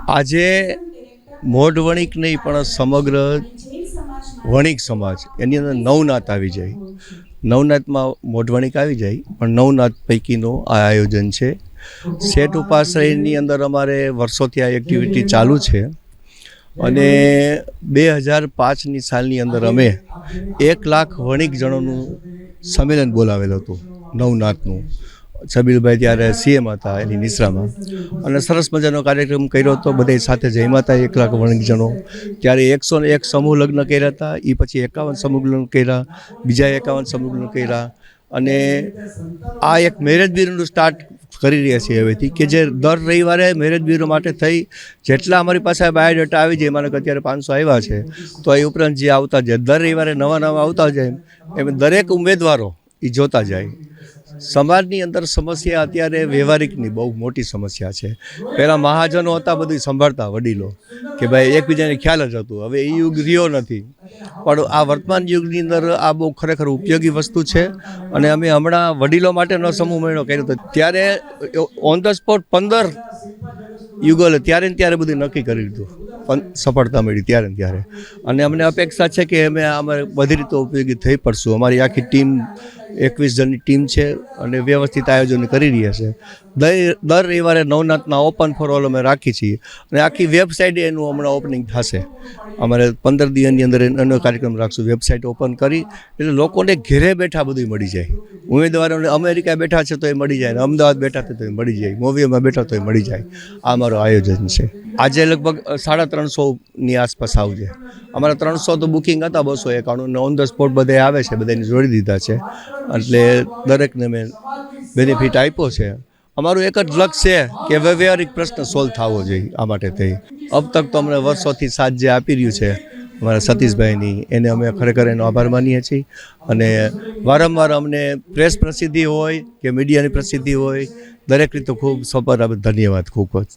આજે મોઢ વણિક નહીં પણ સમગ્ર વણિક સમાજ એની અંદર નવનાથ આવી જાય. નવનાથમાં મોઢ વણિક આવી જાય પણ નવનાથ પૈકીનું આ આયોજન છે. શેઠ ઉપાશ્રયની અંદર અમારે વર્ષોથી આ એક્ટિવિટી ચાલુ છે અને 2005ની સાલની અંદર અમે 1 લાખ વણિક જણોનું સંમેલન બોલાવેલું હતું નવનાથનું. સબીલભાઈ ત્યારે સીએમ હતા એની નિશ્રામાં અને સરસ મજાનો કાર્યક્રમ કર્યો હતો. બધા સાથે જમ્યા હતા 1 લાખ વણિક જણો. ત્યારે 101 સમૂહ લગ્ન કર્યા હતા. એ પછી 51 સમૂહ લગ્ન કર્યા, બીજા 51 સમૂહ લગ્ન કર્યા અને આ એક મેરેજ બ્યુરોનું સ્ટાર્ટ કરી રહ્યા છીએ હવેથી કે જે દર રવિવારે મેરેજ બ્યુરો માટે થઈ જેટલા અમારી પાસે બાયોડેટા આવી જાય, માનો કે અત્યારે 500 આવ્યા છે તો એ ઉપરાંત જે આવતા જાય દર રવિવારે નવા આવતા જાય એમ દરેક ઉમેદવારો એ જોતા જાય. સમાજની અંદર સમસ્યા અત્યારે વ્યવહારિકની બહુ મોટી સમસ્યા છે. પહેલાં મહાજનો હતા બધું સંભાળતા વડીલો કે ભાઈ એકબીજાને ખ્યાલ જ હતું. હવે એ યુગ રહ્યો નથી પણ આ વર્તમાન યુગની અંદર આ બહુ ખરેખર ઉપયોગી વસ્તુ છે અને અમે હમણાં વડીલો માટેનો સમૂહ મહિનો કર્યો હતો ત્યારે ઓન ધ સ્પોટ 15 યુગલે ત્યારે બધું નક્કી કરી લીધું. સફળતા મળી ત્યારે અને અમને અપેક્ષા છે કે અમે બધી રીતે ઉપયોગી થઈ પડશું. અમારી આખી ટીમ 21 જણની ટીમ છે અને વ્યવસ્થિત આયોજન કરી રહ્યા છે. દર રવિવારે નવનાથના ઓપન ફોર ઓલ અમે રાખી છીએ અને આખી વેબસાઇટ એનું હમણાં ઓપનિંગ થશે. અમારે 15 દિવસની અંદર એનો કાર્યક્રમ રાખશું. વેબસાઇટ ઓપન કરી એટલે લોકોને ઘેરે બેઠા બધું મળી જાય. ઉમેદવારોને અમેરિકા બેઠા છે તો એ મળી જાય, અમદાવાદ બેઠા છે તો એ મળી જાય, મોવીમાં બેઠા તો એ મળી જાય. આ અમારું આયોજન છે. આજે લગભગ 350ની આસપાસ આવજે. અમારા 300 તો બુકિંગ હતા, 291 ને ઓન ધ સ્પોટ બધા આવે છે, બધાને જોડી દીધા છે એટલે દરેકને મેં બેનિફિટ આપ્યો છે. અમારું એક જ લક્ષ્ય છે કે વ્યવહારિક પ્રશ્ન સોલ્વ થવો જોઈએ. આ માટે થઈ અબ તક તો અમને વર્ષોથી સાથ જે આપી રહ્યું છે અમારા સતીશભાઈની, એને અમે ખરેખર એનો આભાર માનીએ છીએ અને વારંવાર અમને પ્રેસ પ્રસિદ્ધિ હોય કે મીડિયાની પ્રસિદ્ધિ હોય દરેક રીતે ખૂબ સપર ધન્યવાદ ખૂબ જ.